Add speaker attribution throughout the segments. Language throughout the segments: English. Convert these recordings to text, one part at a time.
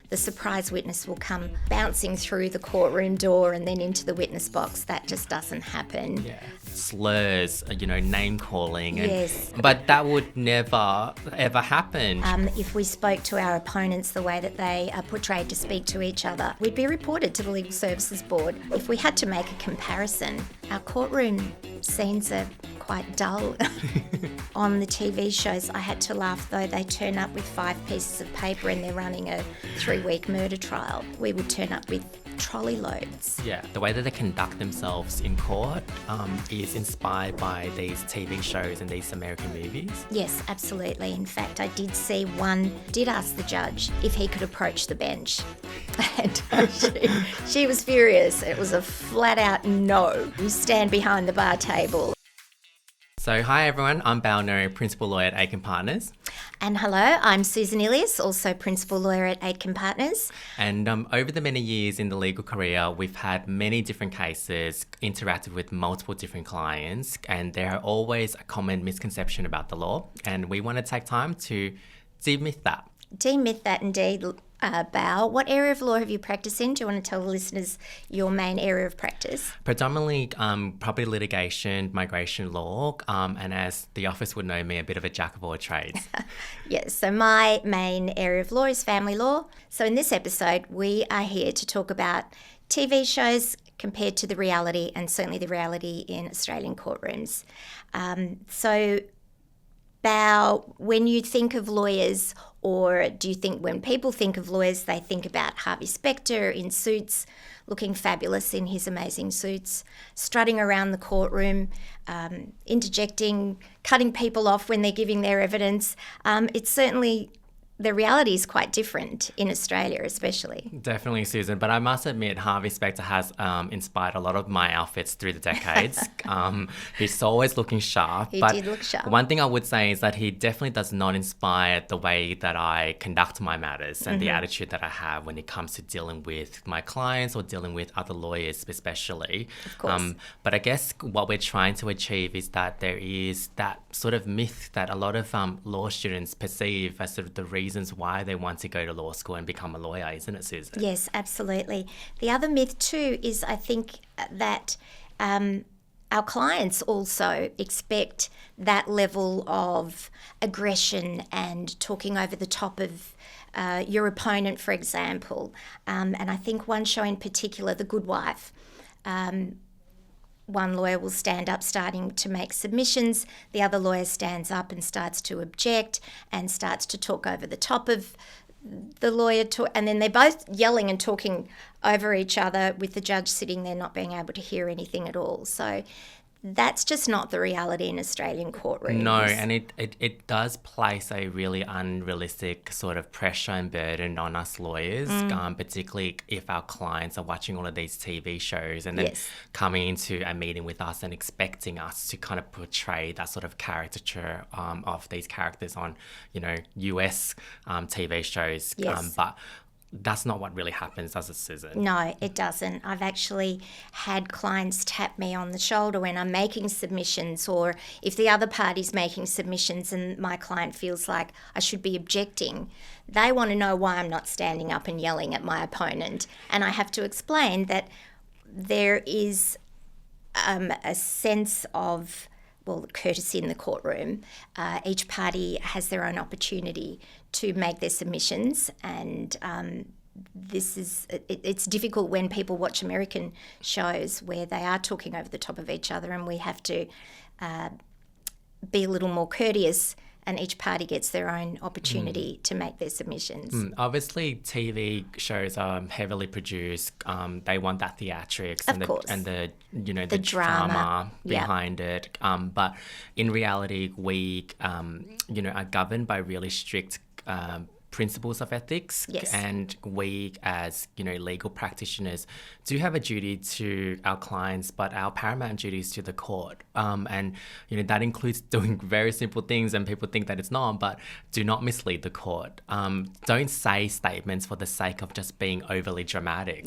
Speaker 1: the surprise witness will come bouncing through the courtroom door and then into the witness box. That just doesn't happen.
Speaker 2: Yeah. Slurs, name calling.
Speaker 1: Yes.
Speaker 2: But that would never, ever happen.
Speaker 1: If we spoke to our opponents the way that they are portrayed to speak to each other, we'd be reported to the Legal Services Board. If we had to make a comparison, our courtroom scenes are quite dull. On the TV shows, I had to laugh though. They turn up with 5 pieces of paper and they're running a 3-week murder trial. We would turn up with trolley loads.
Speaker 2: Yeah, the way that they conduct themselves in court is inspired by these TV shows and these American movies.
Speaker 1: Yes, absolutely. In fact, I did see one did ask the judge if he could approach the bench. And she was furious. It was a flat out no. You stand behind the bar table.
Speaker 2: So hi everyone, I'm Balno, Principal Lawyer at Aitken Partners.
Speaker 1: And hello, I'm Susan Ilias, also Principal Lawyer at Aitken Partners.
Speaker 2: And over the many years in the legal career, we've had many different cases, interacted with multiple different clients, and there are always a common misconception about the law. And we want to take time to demyth that.
Speaker 1: Demyth that indeed, Bal. What area of law have you practiced in? Do you want to tell the listeners your main area of practice?
Speaker 2: Predominantly property litigation, migration law, and as the office would know me, a bit of a jack of all trades.
Speaker 1: Yes, so my main area of law is family law. So in this episode, we are here to talk about TV shows compared to the reality, and certainly the reality in Australian courtrooms. So, Bao, when you think of lawyers, or do you think when people think of lawyers, they think about Harvey Specter in suits, looking fabulous in his amazing suits, strutting around the courtroom, interjecting, cutting people off when they're giving their evidence? It's certainly, the reality is quite different in Australia especially.
Speaker 2: Definitely, Susan. But I must admit, Harvey Specter has inspired a lot of my outfits through the decades. He's always looking sharp.
Speaker 1: He did look sharp.
Speaker 2: One thing I would say is that he definitely does not inspire the way that I conduct my matters and the attitude that I have when it comes to dealing with my clients or dealing with other lawyers especially.
Speaker 1: Of course.
Speaker 2: But I guess what we're trying to achieve is that there is that sort of myth that a lot of law students perceive as sort of the reasons why they want to go to law school and become a lawyer, isn't it, Susan?
Speaker 1: Yes, absolutely. The other myth too is I think that our clients also expect that level of aggression and talking over the top of your opponent, for example. And I think one show in particular, The Good Wife, one lawyer will stand up starting to make submissions, the other lawyer stands up and starts to object and starts to talk over the top of the lawyer, and then they're both yelling and talking over each other with the judge sitting there not being able to hear anything at all. So that's just not the reality in Australian courtrooms.
Speaker 2: No, and it does place a really unrealistic sort of pressure and burden on us lawyers, particularly if our clients are watching all of these TV shows and then coming into a meeting with us and expecting us to kind of portray that sort of caricature of these characters on, US TV shows.
Speaker 1: Yes.
Speaker 2: But that's not what really happens, does it, Susan?
Speaker 1: No, it doesn't. I've actually had clients tap me on the shoulder when I'm making submissions, or if the other party's making submissions and my client feels like I should be objecting, they want to know why I'm not standing up and yelling at my opponent. And I have to explain that there is a sense of courtesy in the courtroom. Each party has their own opportunity to make their submissions, and it's difficult when people watch American shows where they are talking over the top of each other, and we have to be a little more courteous, and each party gets their own opportunity to make their submissions.
Speaker 2: Obviously, TV shows are heavily produced. They want that theatrics and the drama behind it. But in reality, we are governed by really strict principles of ethics, and we as legal practitioners do have a duty to our clients, but our paramount duty is to the court, and that includes doing very simple things, and people think that it's not, but do not mislead the court. Don't say statements for the sake of just being overly dramatic,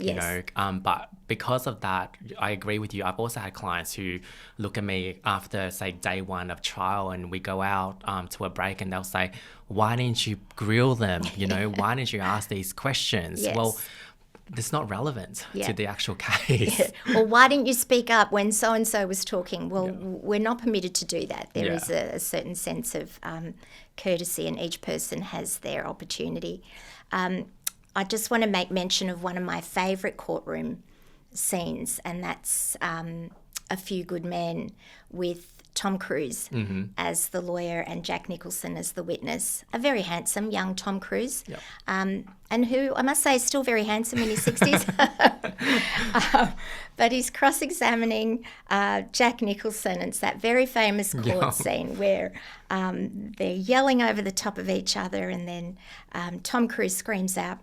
Speaker 2: but because of that, I agree with you. I've also had clients who look at me after, say, day one of trial, and we go out to a break, and they'll say, why didn't you grill them? Why didn't you ask these questions?
Speaker 1: Yes.
Speaker 2: Well, it's not relevant to the actual case.
Speaker 1: Or why didn't you speak up when so-and-so was talking? Well, we're not permitted to do that. There is a certain sense of courtesy, and each person has their opportunity. I just want to make mention of one of my favourite courtroom scenes, and that's A Few Good Men with Tom Cruise as the lawyer and Jack Nicholson as the witness. A very handsome young Tom Cruise, and who I must say is still very handsome in his 60s. But he's cross-examining Jack Nicholson. It's that very famous court scene where they're yelling over the top of each other, and then Tom Cruise screams out,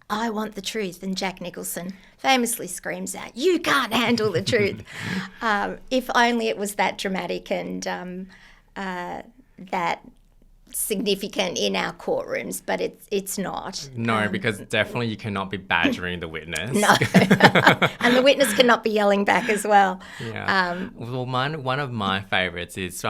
Speaker 1: "I want the truth," and Jack Nicholson famously screams out, "You can't handle the truth." If only it was that dramatic and that significant in our courtrooms, but it's not.
Speaker 2: No, because definitely you cannot be badgering the witness.
Speaker 1: No, and the witness cannot be yelling back as well.
Speaker 2: Yeah. Well, one of my favourites is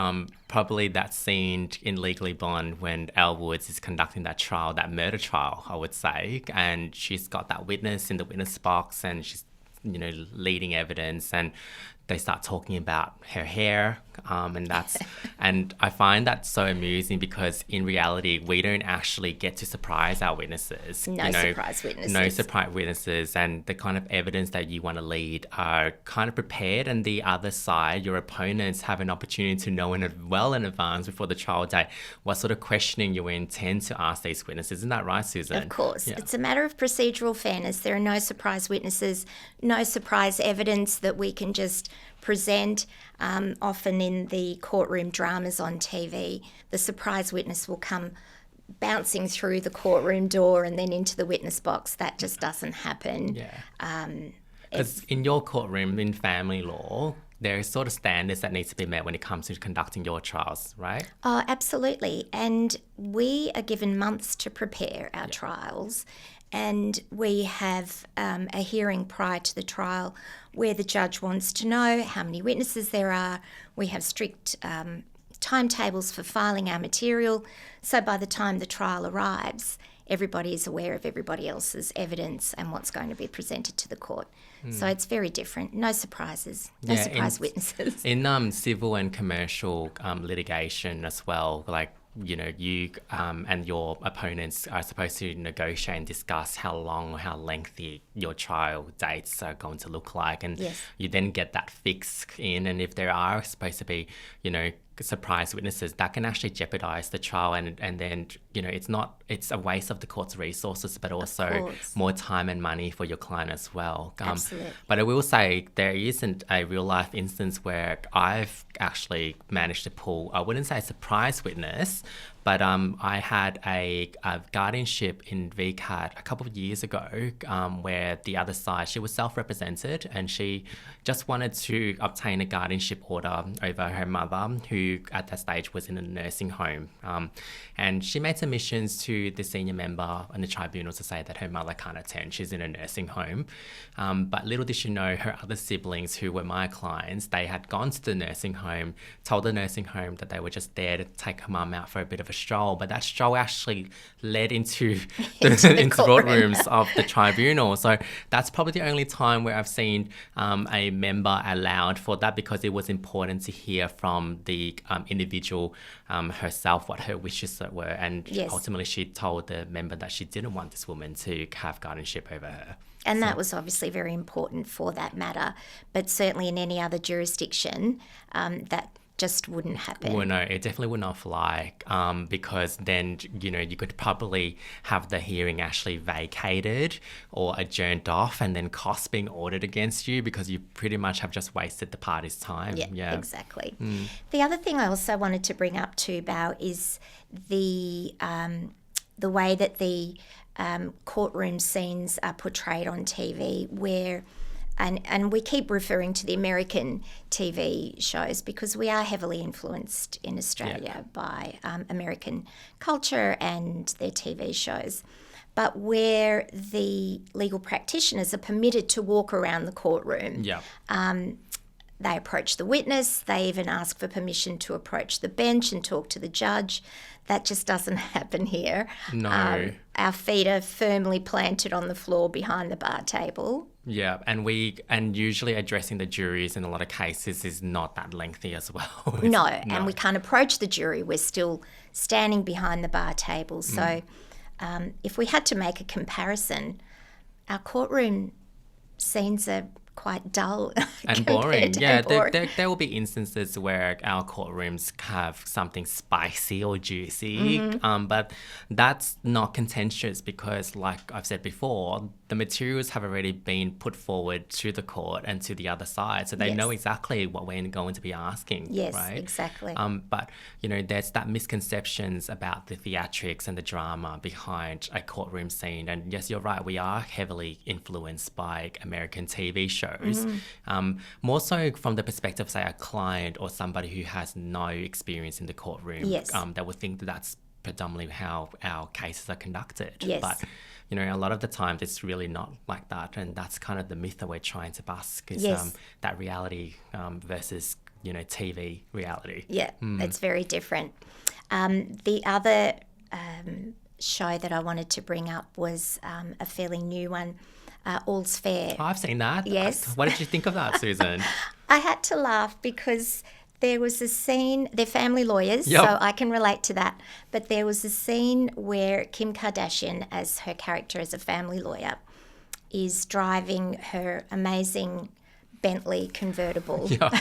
Speaker 2: probably that scene in Legally Blonde when Elle Woods is conducting that trial, that murder trial, I would say, and she's got that witness in the witness box, and she's leading evidence, and they start talking about her hair, and I find that so amusing because in reality we don't actually get to surprise our witnesses.
Speaker 1: No surprise witnesses,
Speaker 2: and the kind of evidence that you want to lead are kind of prepared, and the other side, your opponents, have an opportunity to know well in advance before the trial date what sort of questioning you intend to ask these witnesses. Isn't that right, Susan?
Speaker 1: Of course. It's a matter of procedural fairness. There are no surprise witnesses, no surprise evidence that we can just present. Often in the courtroom dramas on TV, the surprise witness will come bouncing through the courtroom door and then into the witness box. That just doesn't happen.
Speaker 2: Because in your courtroom, in family law, there are sort of standards that need to be met when it comes to conducting your trials, right?
Speaker 1: Oh, absolutely. And we are given months to prepare our trials. And we have a hearing prior to the trial where the judge wants to know how many witnesses there are. We have strict timetables for filing our material. So by the time the trial arrives, everybody is aware of everybody else's evidence and what's going to be presented to the court. So it's very different. No surprises. No surprise witnesses.
Speaker 2: In civil and commercial litigation as well, like, you and your opponents are supposed to negotiate and discuss how long or how lengthy your trial dates are going to look like. And you then get that fixed in. And if there are supposed to be, surprise witnesses, that can actually jeopardize the trial. And then, it's a waste of the court's resources, but also more time and money for your client as well.
Speaker 1: Absolutely.
Speaker 2: But I will say there isn't a real life instance where I've actually managed to pull, I wouldn't say a surprise witness, but I had a guardianship in VCAT a couple of years ago where the other side, she was self-represented and she just wanted to obtain a guardianship order over her mother, who at that stage was in a nursing home. And she made submissions to the senior member in the tribunal to say that her mother can't attend. She's in a nursing home. But little did she know, her other siblings, who were my clients, they had gone to the nursing home, told the nursing home that they were just there to take her mum out for a bit of a stroll, but that stroll actually led into the courtrooms of the tribunal. So that's probably the only time where I've seen a member allowed for that, because it was important to hear from the individual herself what her wishes were, and ultimately she told the member that she didn't want this woman to have guardianship over her.
Speaker 1: And that was obviously very important for that matter, but certainly in any other jurisdiction, that just wouldn't happen.
Speaker 2: Well, no, it definitely would not fly, because then, you could probably have the hearing actually vacated or adjourned off, and then costs being ordered against you because you pretty much have just wasted the party's time.
Speaker 1: Yeah. Exactly. The other thing I also wanted to bring up too, Bao, is the way that the courtroom scenes are portrayed on TV, where and we keep referring to the American TV shows because we are heavily influenced in Australia by American culture and their TV shows. But where the legal practitioners are permitted to walk around the courtroom, they approach the witness, they even ask for permission to approach the bench and talk to the judge. that just doesn't happen here.
Speaker 2: No.
Speaker 1: Our feet are firmly planted on the floor behind the bar table.
Speaker 2: Yeah, and usually addressing the juries in a lot of cases is not that lengthy as well.
Speaker 1: No, and we can't approach the jury. We're still standing behind the bar table. So if we had to make a comparison, our courtroom scenes are quite dull
Speaker 2: and boring.
Speaker 1: Yeah,
Speaker 2: there will be instances where our courtrooms have something spicy or juicy, but that's not contentious because, like I've said before, the materials have already been put forward to the court and to the other side, so they know exactly what we're going to be asking.
Speaker 1: Yes,
Speaker 2: right?
Speaker 1: Exactly.
Speaker 2: But there's that misconceptions about the theatrics and the drama behind a courtroom scene, and yes, you're right. We are heavily influenced by American TV shows. More so from the perspective of, say, a client or somebody who has no experience in the courtroom.
Speaker 1: Yes.
Speaker 2: That would think that that's predominantly how our cases are conducted.
Speaker 1: Yes.
Speaker 2: But, a lot of the times it's really not like that. And that's kind of the myth that we're trying to bust is that reality versus, TV reality.
Speaker 1: Yeah, it's very different. The other show that I wanted to bring up was a fairly new one, All's Fair.
Speaker 2: Oh, I've seen that.
Speaker 1: Yes.
Speaker 2: What did you think of that, Susan?
Speaker 1: I had to laugh because there was a scene, they're family lawyers,
Speaker 2: Yep.
Speaker 1: so I can relate to that, but there was a scene where Kim Kardashian, as her character as a family lawyer, is driving her amazing Bentley convertible.
Speaker 2: Yeah.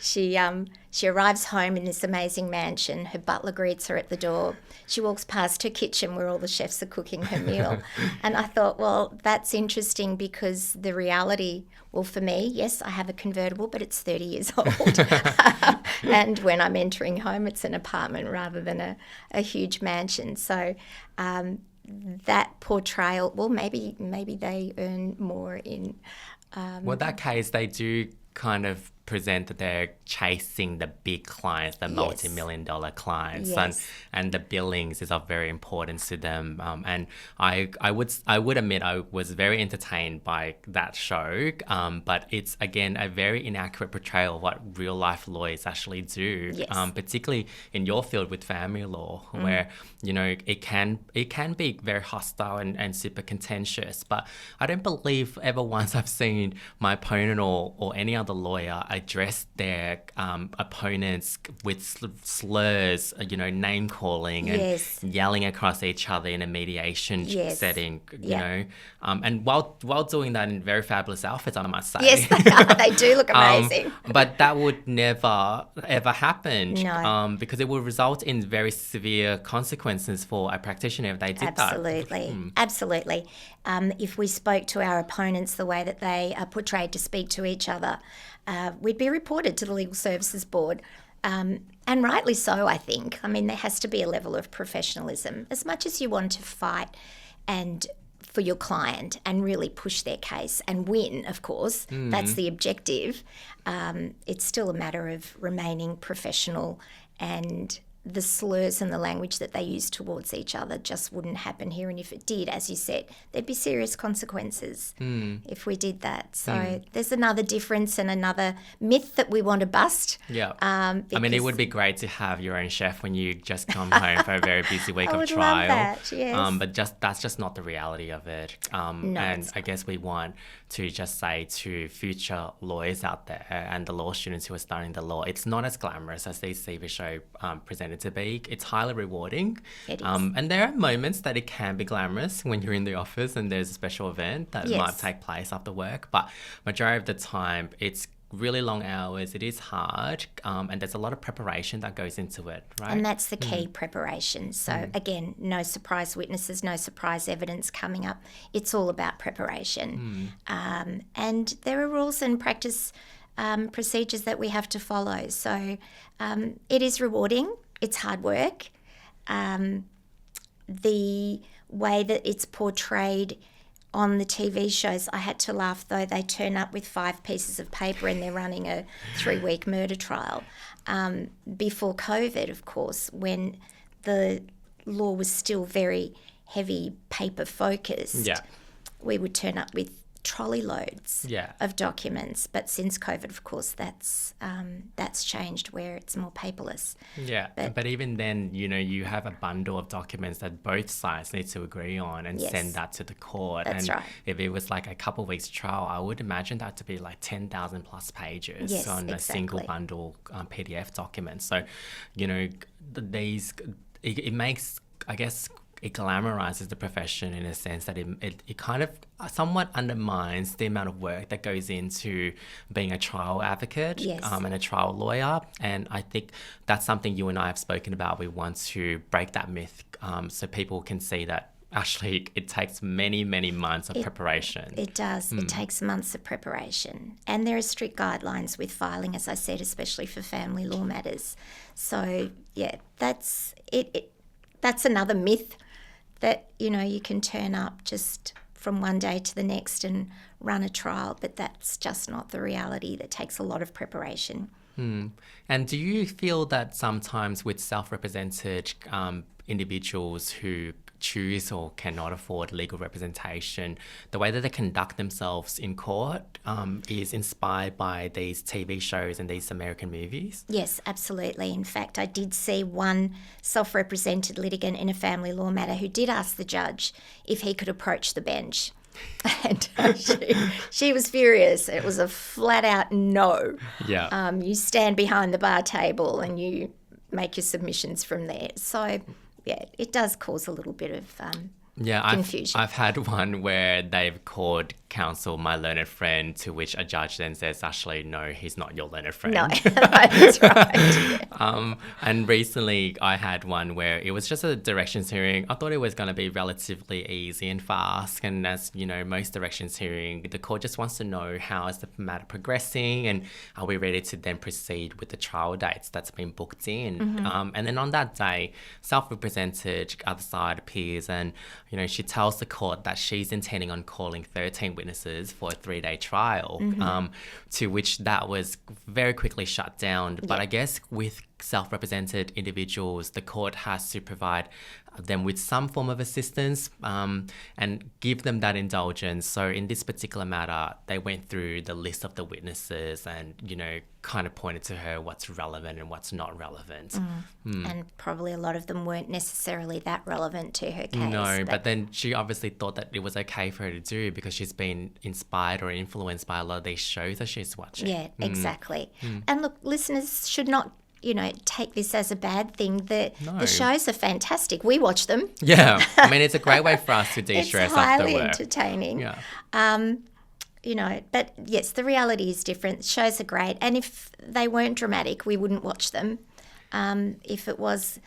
Speaker 1: She arrives home in this amazing mansion. Her butler greets her at the door. She walks past her kitchen where all the chefs are cooking her meal. And I thought, well, that's interesting because the reality, well, for me, yes, I have a convertible, but it's 30 years old. And when I'm entering home, it's an apartment rather than a huge mansion. So that portrayal, well, maybe they earn more in...
Speaker 2: Well, in that case, they do kind of present that they're chasing the big clients, the multi-million-dollar clients, and the billings is of very importance to them. And I would admit I was very entertained by that show, but it's again a very inaccurate portrayal of what real life lawyers actually do, particularly in your field with family law, where it can be very hostile and super contentious. But I don't believe ever once I've seen my opponent or any other lawyer address their opponents with slurs, name calling and yelling across each other in a mediation setting, and while doing that in very fabulous outfits, I must say.
Speaker 1: Yes, they are. They do look amazing.
Speaker 2: But that would never ever happen, because it would result in very severe consequences for a practitioner if they did that.
Speaker 1: Absolutely. If we spoke to our opponents the way that they are portrayed to speak to each other, we'd be reported to the Legal Services Board, and rightly so, I think. I mean, there has to be a level of professionalism. As much as you want to fight and for your client and really push their case and win, of course, that's the objective, it's still a matter of remaining professional, and the slurs and the language that they use towards each other just wouldn't happen here. And if it did, as you said, there'd be serious consequences if we did that. So there's another difference and another myth that we want to bust.
Speaker 2: Yeah. I mean, it would be great to have your own chef when you just come home for a very busy week of trial.
Speaker 1: Love that, yes.
Speaker 2: But that's just not the reality of it. And I guess we want to just say to future lawyers out there and the law students who are starting the law, it's not as glamorous as these TV show presented to be. It's highly rewarding.
Speaker 1: It is.
Speaker 2: And there are moments that it can be glamorous when you're in the office and there's a special event that might take place after work. But majority of the time, it's really long hours. It is hard, and there's a lot of preparation that goes into it, right?
Speaker 1: And that's the key, preparation. So again, no surprise witnesses, no surprise evidence coming up. It's all about preparation. And there are rules and practice procedures that we have to follow. So it is rewarding. It's hard work. The way that it's portrayed on the TV shows, I had to laugh though. They turn up with 5 pieces of paper and they're running a 3-week murder trial. Before COVID, of course, when the law was still very heavy paper focused, we would turn up with trolley loads of documents. But since COVID, of course, that's changed where it's more paperless.
Speaker 2: Yeah, but even then, you have a bundle of documents that both sides need to agree on and send that to the court.
Speaker 1: That's right.
Speaker 2: If it was like a couple of weeks trial, I would imagine that to be like 10,000 plus pages on a single bundle PDF document. So, it makes, I guess, it glamorizes the profession in a sense that it kind of somewhat undermines the amount of work that goes into being a trial advocate and a trial lawyer. And I think that's something you and I have spoken about. We want to break that myth so people can see that actually it takes many, many months of preparation.
Speaker 1: It does. It takes months of preparation. And there are strict guidelines with filing, as I said, especially for family law matters. So, yeah, that's it. That's another myth that, you can turn up just from one day to the next and run a trial, but that's just not the reality. That takes a lot of preparation.
Speaker 2: And do you feel that sometimes with self-represented individuals who choose or cannot afford legal representation, the way that they conduct themselves in court is inspired by these TV shows and these American movies?
Speaker 1: Yes, absolutely. In fact, I did see one self-represented litigant in a family law matter who did ask the judge if he could approach the bench. And she was furious. It was a flat-out no.
Speaker 2: Yeah.
Speaker 1: You stand behind the bar table and you make your submissions from there. So, yeah, it does cause a little bit of confusion.
Speaker 2: I've had one where they've called counsel my learned friend, to which a judge then says, actually, no, he's not your learned friend.
Speaker 1: No, that's right. Yeah.
Speaker 2: And recently I had one where it was just a directions hearing. I thought it was going to be relatively easy and fast. And as most directions hearing, the court just wants to know how is the matter progressing and are we ready to then proceed with the trial dates that's been booked in. And then on that day, self-represented other side appears and she tells the court that she's intending on calling 13 witnesses for a 3-day trial, to which that was very quickly shut down. But I guess with self-represented individuals, the court has to provide them with some form of assistance and give them that indulgence. So in this particular matter, they went through the list of the witnesses and, kind of pointed to her what's relevant and what's not relevant.
Speaker 1: And probably a lot of them weren't necessarily that relevant to her case.
Speaker 2: No, but then she obviously thought that it was okay for her to do because she's been inspired or influenced by a lot of these shows that she's watching.
Speaker 1: Yeah, exactly. And look, listeners should not take this as a bad thing. The shows are fantastic. We watch them.
Speaker 2: Yeah. I mean, it's a great way for us to de-stress after work.
Speaker 1: It's highly entertaining.
Speaker 2: Yeah.
Speaker 1: But yes, the reality is different. Shows are great. And if they weren't dramatic, we wouldn't watch them. If it was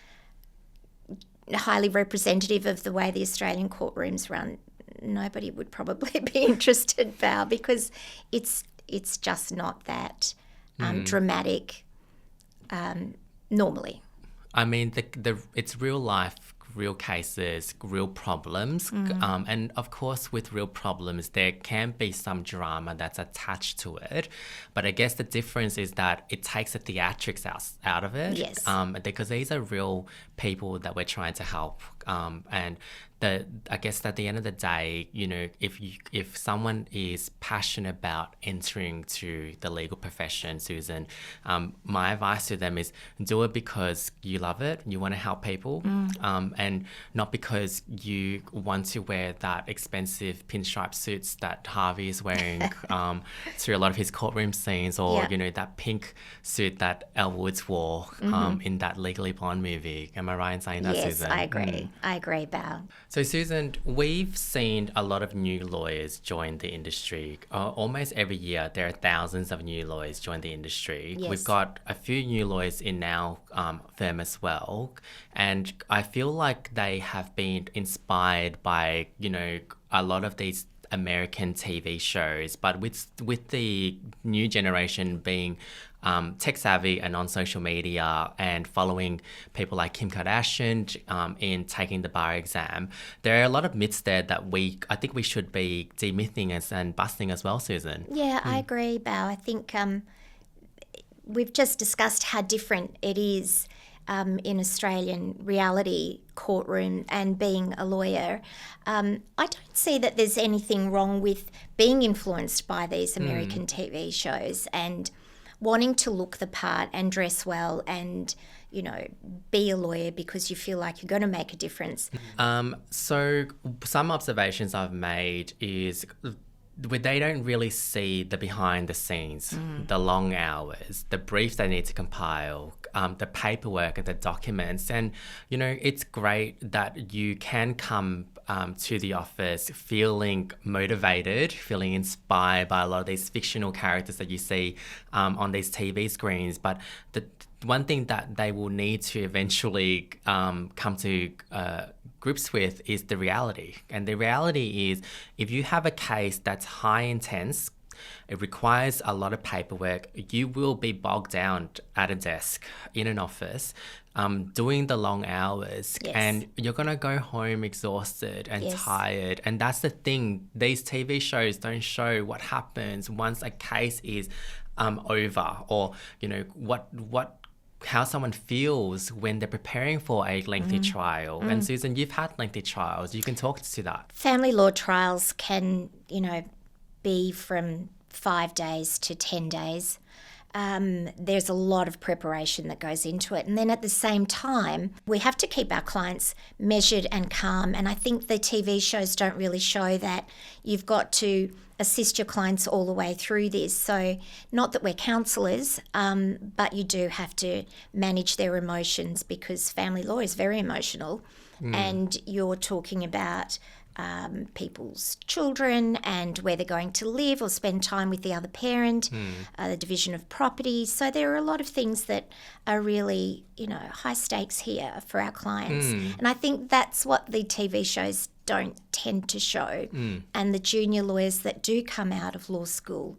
Speaker 1: highly representative of the way the Australian courtrooms run, nobody would probably be interested, Val, because it's just not that dramatic normally.
Speaker 2: I mean, it's real life, real cases, real problems. And of course, with real problems, there can be some drama that's attached to it. But I guess the difference is that it takes the theatrics out of it.
Speaker 1: Yes.
Speaker 2: Because these are real people that we're trying to help. And I guess at the end of the day, if someone is passionate about entering to the legal profession, Susan, my advice to them is do it because you love it, you want to help people, and not because you want to wear that expensive pinstripe suits that Harvey is wearing to a lot of his courtroom scenes, or that pink suit that Elle Woods wore in that Legally Blonde movie. Am I right in saying that, Susan?
Speaker 1: Yes, I agree. I agree, Bao.
Speaker 2: So, Susan, we've seen a lot of new lawyers join the industry. Almost every year, there are thousands of new lawyers join the industry.
Speaker 1: Yes.
Speaker 2: We've got a few new lawyers in our firm as well. And I feel like they have been inspired by, a lot of these American TV shows, but with the new generation being tech savvy and on social media and following people like Kim Kardashian in taking the bar exam, there are a lot of myths there that I think we should be demything and busting as well, Susan.
Speaker 1: Yeah, I agree, Bao. I think we've just discussed how different it is in Australian reality courtroom and being a lawyer, I don't see that there's anything wrong with being influenced by these American TV shows and wanting to look the part and dress well and, you know, be a lawyer because you feel like you're going to make a difference.
Speaker 2: So some observations I've made is they don't really see the behind the scenes, the long hours, the briefs they need to compile, the paperwork and the documents. And, you know, it's great that you can come to the office feeling motivated, feeling inspired by a lot of these fictional characters that you see on these TV screens. But the one thing that they will need to eventually come to grips with is the reality. And the reality is, if you have a case that's high intense, it requires a lot of paperwork, you will be bogged down at a desk in an office doing the long hours, and you're going to go home exhausted and tired. And that's the thing, these TV shows don't show what happens once a case is over, or, you know, how someone feels when they're preparing for a lengthy trial. And Susan, you've had lengthy trials. You can talk to that.
Speaker 1: Family law trials can, you know, be from 5 days to 10 days. There's a lot of preparation that goes into it. And then at the same time, we have to keep our clients measured and calm. And I think the TV shows don't really show that. You've got to assist your clients all the way through this. So not that we're counsellors, but you do have to manage their emotions, because family law is very emotional. And you're talking about people's children and where they're going to live or spend time with the other parent, the division of property. So there are a lot of things that are really, you know, high stakes here for our clients. And I think that's what the TV shows don't tend to show. And the junior lawyers that do come out of law school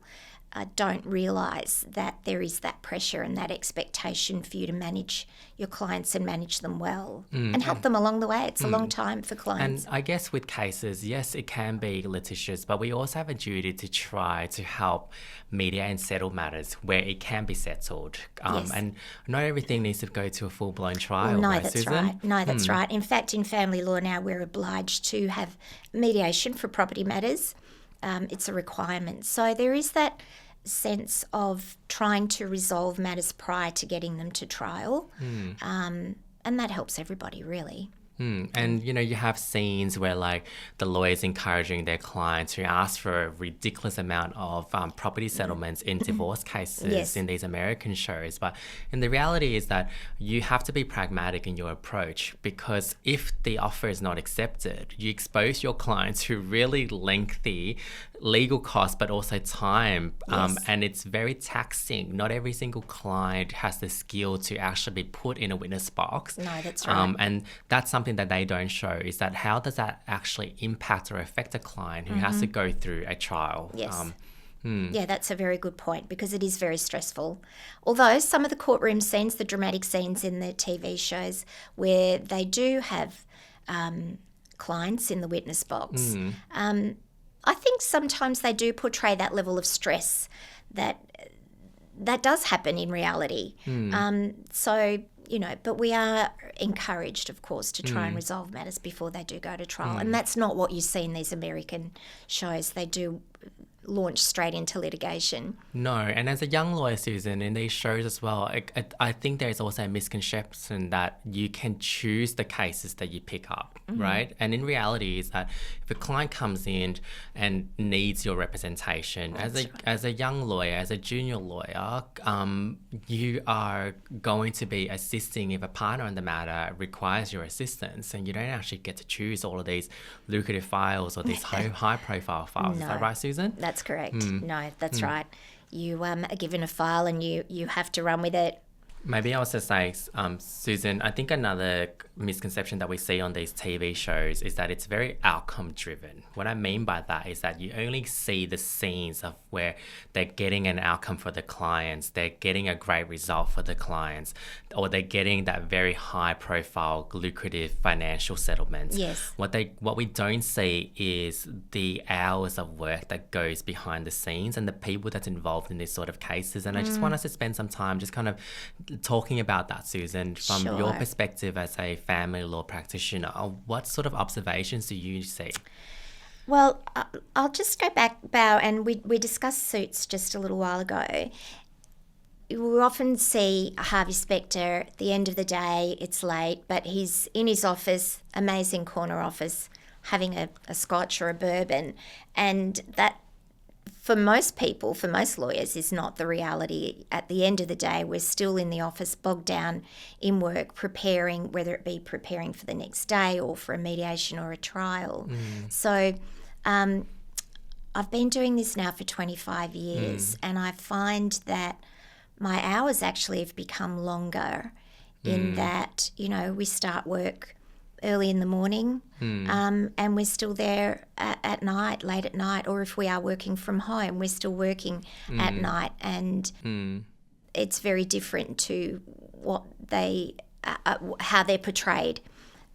Speaker 1: don't realise that there is that pressure and that expectation for you to manage your clients and manage them well and help them along the way. It's a long time for clients.
Speaker 2: And I guess with cases, yes, it can be litigious, but we also have a duty to try to help mediate and settle matters where it can be settled. And not everything needs to go to a full-blown trial.
Speaker 1: Well, no,
Speaker 2: right,
Speaker 1: that's
Speaker 2: Susan?
Speaker 1: right. No, that's right. In fact, in family law now, we're obliged to have mediation for property matters. It's a requirement. So there is that sense of trying to resolve matters prior to getting them to trial. And that helps everybody, really.
Speaker 2: And, you know, you have scenes where, like, the lawyers encouraging their clients to ask for a ridiculous amount of property settlements in divorce cases in these American shows. But and the reality is that you have to be pragmatic in your approach, because if the offer is not accepted, you expose your clients to really lengthy legal costs, but also time. And it's very taxing. Not every single client has the skill to actually be put in a witness box.
Speaker 1: No, that's right.
Speaker 2: And that's something that they don't show, is that how does that actually impact or affect a client who has to go through a trial?
Speaker 1: Yeah, that's a very good point, because it is very stressful. Although some of the courtroom scenes, the dramatic scenes in the TV shows where they do have clients in the witness box, I think sometimes they do portray that level of stress that does happen in reality. So, you know, but we are encouraged, of course, to try and resolve matters before they do go to trial. And that's not what you see in these American shows. They do launch straight into litigation.
Speaker 2: No, and as a young lawyer, Susan, in these shows as well, I think there's also a misconception that you can choose the cases that you pick up, right? And in reality is that if a client comes in and needs your representation, as a young lawyer, as a junior lawyer, you are going to be assisting if a partner on the matter requires your assistance, and you don't actually get to choose all of these lucrative files or these high-profile files. No. Is that right, Susan?
Speaker 1: That's correct. No, that's right. You are given a file and you have to run with it.
Speaker 2: Maybe I was to say, Susan, I think another misconception that we see on these TV shows is that it's very outcome driven. What I mean by that is that you only see the scenes of where they're getting an outcome for the clients, they're getting a great result for the clients, or they're getting that very high profile, lucrative financial settlement.
Speaker 1: Yes.
Speaker 2: What we don't see is the hours of work that goes behind the scenes and the people that's involved in these sort of cases. And I just want us to spend some time just kind of talking about that, Susan, from your perspective as a family law practitioner, what sort of observations do you see?
Speaker 1: Well, I'll just go back, Bao, and we discussed suits just a little while ago. We often see Harvey Specter at the end of the day, it's late, but he's in his office, amazing corner office, having a scotch or a bourbon, and that, for most people, for most lawyers, is not the reality. At the end of the day, we're still in the office, bogged down in work, preparing, whether it be preparing for the next day or for a mediation or a trial. So I've been doing this now for 25 years, and I find that my hours actually have become longer in that, we start work early in the morning and we're still there at night, late at night, or if we are working from home, we're still working at night, and it's very different to what how they're portrayed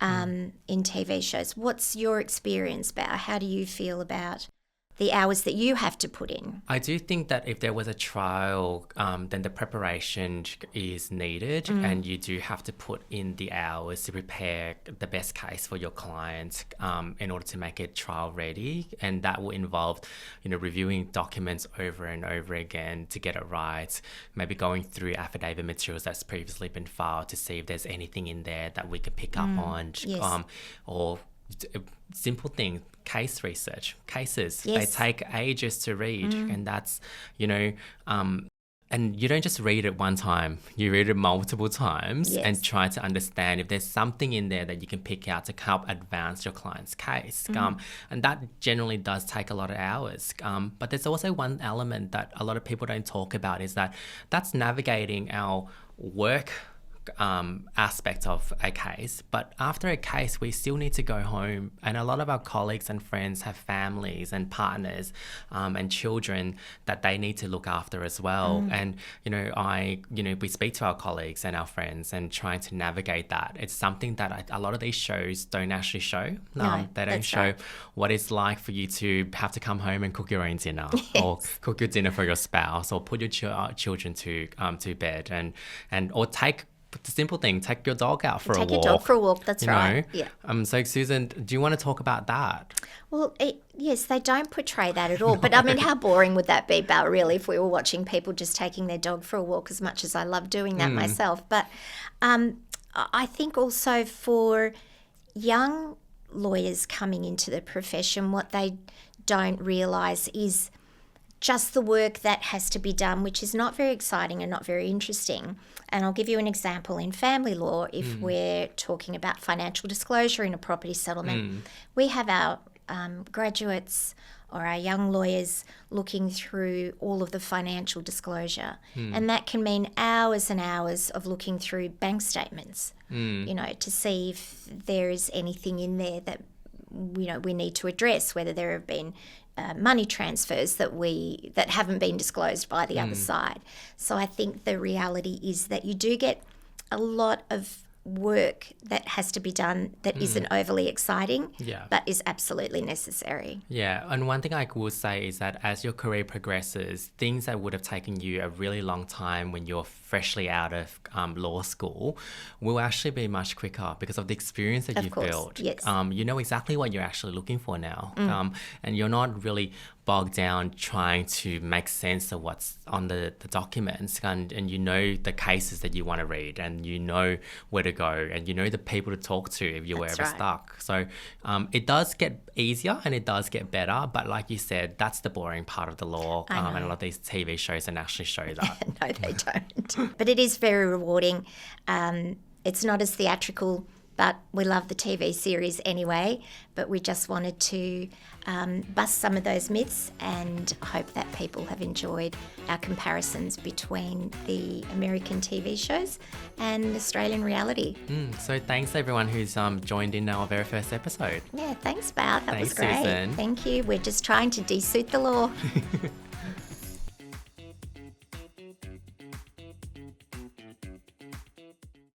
Speaker 1: in TV shows. What's your experience about? How do you feel about the hours that you have to put in?
Speaker 2: I do think that if there was a trial, then the preparation is needed, and you do have to put in the hours to prepare the best case for your client in order to make it trial ready, and that will involve, reviewing documents over and over again to get it right, maybe going through affidavit materials that's previously been filed to see if there's anything in there that we could pick up on, or simple thing, case research. Cases, they take ages to read, and that's, and you don't just read it one time, you read it multiple times and try to understand if there's something in there that you can pick out to help advance your client's case. And that generally does take a lot of hours. But there's also one element that a lot of people don't talk about, is that's navigating our work aspect of a case, but after a case we still need to go home, and a lot of our colleagues and friends have families and partners and children that they need to look after as well. And we speak to our colleagues and our friends and trying to navigate that. It's something that a lot of these shows don't actually show. They don't show what it's like for you to have to come home and cook your own dinner, or cook your dinner for your spouse, or put your children to bed, or take the simple thing, take your dog out for a walk.
Speaker 1: Take your dog for a walk, that's right. Yeah.
Speaker 2: So Susan, do you want to talk about that?
Speaker 1: Well, yes, they don't portray that at all. But I mean, how boring would that be, Belle, really, if we were watching people just taking their dog for a walk, as much as I love doing that myself. But I think also for young lawyers coming into the profession, what they don't realise is just the work that has to be done, which is not very exciting and not very interesting. And I'll give you an example. In family law, if we're talking about financial disclosure in a property settlement, we have our graduates or our young lawyers looking through all of the financial disclosure. And that can mean hours and hours of looking through bank statements, to see if there is anything in there that we need to address, whether there have been money transfers that haven't been disclosed by the other side. So I think the reality is that you do get a lot of work that has to be done that isn't overly exciting, but is absolutely necessary.
Speaker 2: Yeah, and one thing I will say is that as your career progresses, things that would have taken you a really long time when you're freshly out of law school will actually be much quicker because of the experience that you've built.
Speaker 1: Yes.
Speaker 2: You know exactly what you're actually looking for now, and you're not really bogged down trying to make sense of what's on the documents, and you know the cases that you want to read, and you know where to go, and you know the people to talk to if you're ever stuck. So it does get easier and it does get better, but like you said, that's the boring part of the law, and a lot of these TV shows don't actually show that.
Speaker 1: No, they don't. But it is very rewarding. It's not as theatrical, but we love the TV series anyway. But we just wanted to bust some of those myths and hope that people have enjoyed our comparisons between the American TV shows and Australian reality.
Speaker 2: So thanks everyone who's joined in our very first episode.
Speaker 1: Yeah, thanks, Bao. That was great.
Speaker 2: Susan.
Speaker 1: Thank you. We're just trying to de-suit the law.